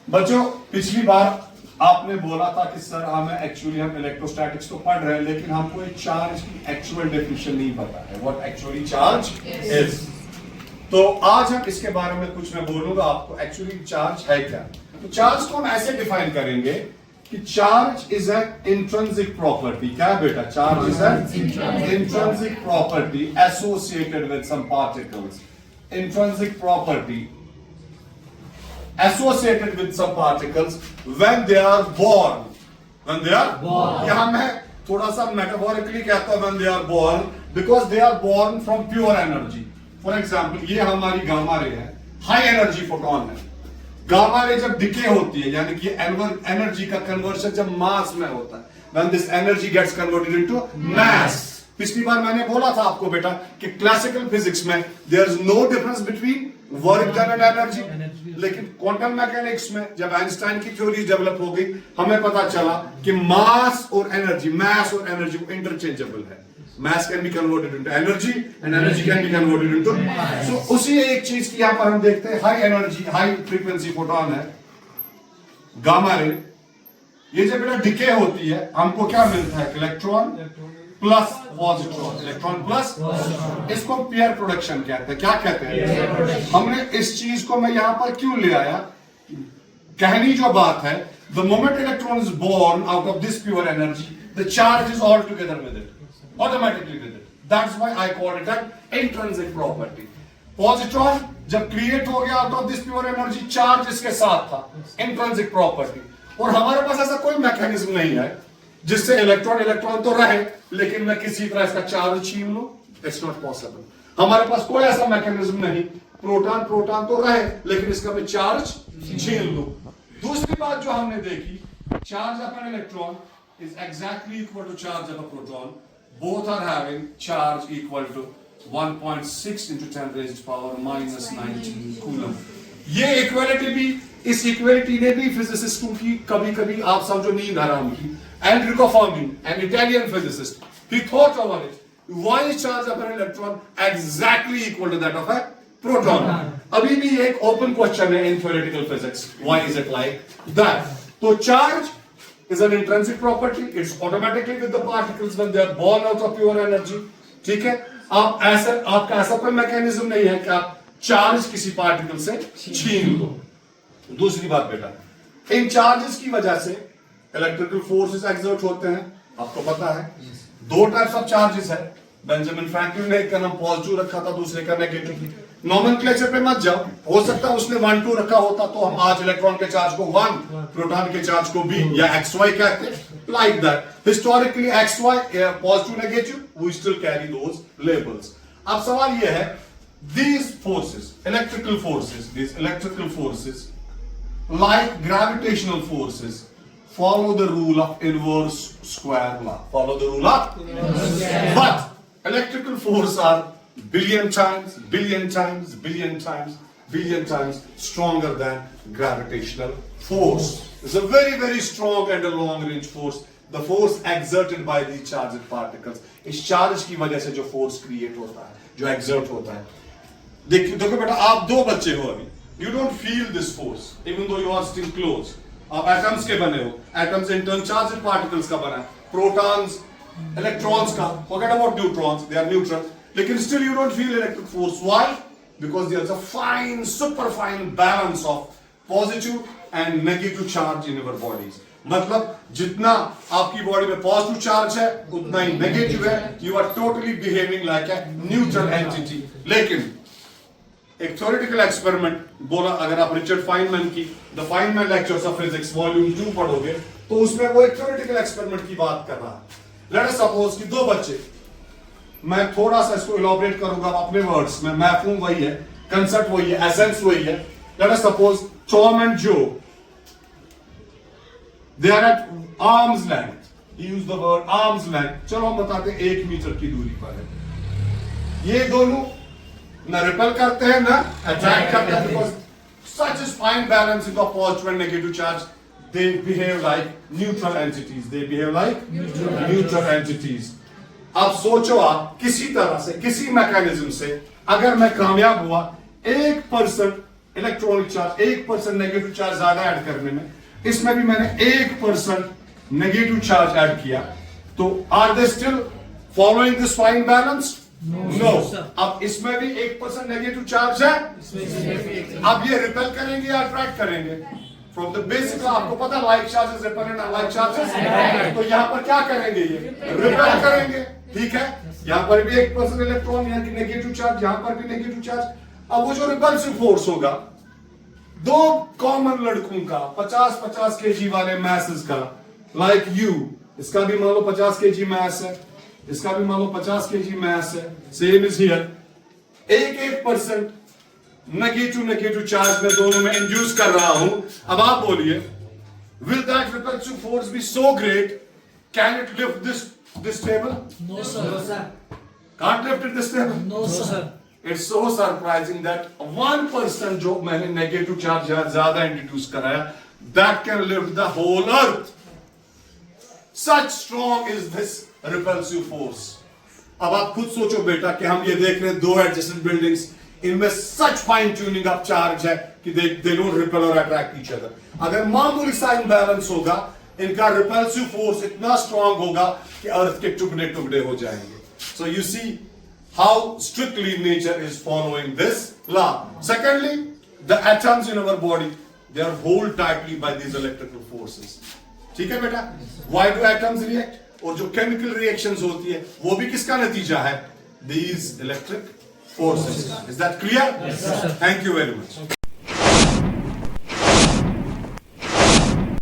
बच्चों पिछली बार आपने बोला था कि सर हमें एक्चुअली हम इलेक्ट्रोस्टैटिक्स तो पढ़ रहे हैं लेकिन हमको एक चार्ज की एक्चुअल डेफिनेशन नहीं पता है व्हाट एक्चुअली चार्ज इज। तो आज हम इसके बारे में कुछ मैं बोलूंगा आपको एक्चुअली चार्ज है क्या। तो चार्ज को हम ऐसे डिफाइन करेंगे कि charge is an intrinsic property. क्या बेटा? Charge is an intrinsic property associated with some particles. Intrinsic property associated with some particles when they are born. When they are born. यहाँ मैं थोड़ा सा metaphorically कहता हूँ when they are born because they are born from pure energy. For example, ये हमारी gamma ray है, high energy photon है। गामा रे जब डिके होती है यानी कि एनर्जी का कन्वर्शन जब मास में होता है, when this energy gets converted into mass. पिछली बार मैंने बोला था आपको बेटा कि क्लासिकल फिजिक्स में there is no difference between work done and energy, लेकिन क्वांटम मैकेनिक्स में जब आइंस्टाइन की थ्योरी डेवलप हो गई हमें पता चला कि मास और एनर्जी को इंटरचेंजेबल है। मास can be converted into energy and energy can be converted into so उसी एक चीज की यहां पर हम देखते हैं high energy high frequency photon है गामा रे। ये जब बेटा डिके होती है हमको क्या मिलता है? Electron plus positron, electron plus. इसको पेयर प्रोडक्शन कहते हैं। क्या कहते हैं? हमने इस चीज को मैं यहां पर क्यों ले आया? कहनी जो बात है, the moment electron is born out of this pure energy the charge is all together with it, automatically with it. That's why I called it an intrinsic property. Positron जब क्रिएट हो गया out of this pure energy charge इसके साथ था, intrinsic property. और हमारे पास ऐसा कोई मैकेनिज्म नहीं है जिससे इलेक्ट्रॉन तो रहे लेकिन मैं किसी तरह इसका चार्ज छीन लूं। It's not possible. हमारे पास कोई ऐसा मैकेनिज्म नहीं। प्रोटॉन तो रहे लेकिन इसका मैं चार्ज छीन लूं। दूसरी बात जो हमने देखी, charge upon electron is exactly equal to charge upon proton. Both are having charge equal to 1.6 into 10 raised power minus 19 coulomb. ये इक्वालिटी भी, इस इक्वालिटी ने भी फिजिसिस्टों की कभी कभी आप समझो नींद हराम की। Enrico Fermi, an Italian physicist, he thought over it. Why is charge of an electron exactly equal to that of a proton? अभी भी एक open question है in theoretical physics. Why is it like that? तो charge is an intrinsic property. It's automatically with the particles when they are born out of pure energy. ठीक है? आपका ऐसा कोई मैकेनिज्म नहीं है कि आप चार्ज किसी पार्टिकल से छीन लो। दूसरी बात बेटा, इन चार्जेस की वजह से इलेक्ट्रिकल फोर्सेस एक्सर्ट होते हैं। आपको पता है दो टाइप्स ऑफ चार्जेस है। बेंजामिन फ्रैंकलिन ने एक का नाम पॉजिटिव रखा था, दूसरे का नेगेटिव। नोमेनक्लेचर पे मत जाओ, हो सकता है उसने 1 2 रखा होता तो हम आज इलेक्ट्रॉन के चार्ज को 1, प्रोटॉन के चार्ज को b या xy कहते हैं। Like that historically xy positive negative we still carry those labels. अब सवाल यह है, these forces electrical forces like gravitational forces follow the rule of inverse square law. Follow the rule of inverse square. But electrical forces are billion times stronger than gravitational force. It's a very strong and a long range force. The force exerted by these charged particles. इस charge की वजह से जो force create होता है, जो exert होता है। देखो बेटा, आप दो बच्चे हो अभी, you don't feel this force even though you are still close. आप एटम्स के बने हो, एटम्स इंटर्न चार्ज्ड पार्टिकल्स का बना है, प्रोटॉन्स, इलेक्ट्रॉन्स का, forget about neutrons, they are neutral, लेकिन still you don't feel electric force. Why? Because there is a fine, super fine balance of positive and negative charge in our bodies. मतलब जितना आपकी body में positive charge है उतना ही negative है। You are totally behaving like a neutral entity. लेकिन एक theoretical experiment बोला, अगर आप रिचर्ड फाइनमैन की the Feynman lectures of physics volume 2 पढ़ोगे तो उसमें वो एक थ्योरेटिकल एक्सपेरिमेंट की बात कर रहा है। लेट अस सपोज कि दो बच्चे, मैं थोड़ा सा इसको इलैबोरेट करूंगा अपने वर्ड्स में, मैफहूम वही है, कांसेप्ट वही है, एसेंस वही है। Let us suppose Tom and Joe, they are at arm's length, he used the word arm's length. चलो हम बताते हैं 1 मीटर की दूरी पर है। ये दोनों ना रिपेल करते हैं ना अट्रैक्ट करते हैं, because such is fine balancing of positive and negative charge. They behave like neutral entities. अब सोचो, आप किसी तरह से, किसी मैकेनिज्म से अगर मैं कामयाब हुआ 1% इलेक्ट्रॉनिक चार्ज 1% नेगेटिव चार्ज ज्यादा ऐड करने में, इसमें भी मैंने 1% नेगेटिव चार्ज ऐड किया, तो are they still following this fine balance? No. अब इसमें भी 1% नेगेटिव चार्ज है, अब ये रिपेल करेंगे या अट्रैक्ट करेंगे? फ्रॉम द बेसिक आपको पता like charges repel and unlike charges, तो यहां पर क्या करेंगे? ये रिपेल करेंगे, ठीक है। यहां पर भी 1% इलेक्ट्रॉन यानी कि नेगेटिव चार्ज, यहां पर भी नेगेटिव चार्ज। अब वो जो रिपल्सिव फोर्स होगा दो कॉमन लड़कों का 50-50 केजी वाले मैसेस का, लाइक यू, इसका भी मान लो 50 केजी मैस है, इसका भी मान लो 50 केजी मैस है, same is here. 1% negative charge में दोनों में इंड्यूस कर रहा हूं। अब आप बोलिए, will that repulsive force be so great, can it lift this table? No sir. Can't lift it this table? No sir. It's so surprising that 1% जो मैंने नेगेटिव चार्ज ज्यादा इंट्रोड्यूस कराया, that can lift the whole earth. Such strong is this repulsive force. अब आप खुद सोचो बेटा कि हम ये देख रहे हैं दो एडजेसेंट बिल्डिंग्स, इनमें सच फाइन ट्यूनिंग ऑफ चार्ज है कि they don't repel or attract each other. अगर मामूली सा इम्बैलेंस होगा, इनका रिपल्सिव फोर्स इतना स्ट्रांग होगा कि अर्थ के टुकड़े टुकड़े हो जाएंगे। So you see how strictly nature is following this law. Secondly, the atoms in our body they are hold tightly by these electrical forces. ठीक है बेटा, व्हाई डू एटम्स रिएक्ट? और जो केमिकल रिएक्शंस होती है वो भी किसका नतीजा है? These electric forces. Is that clear? Thank you very much.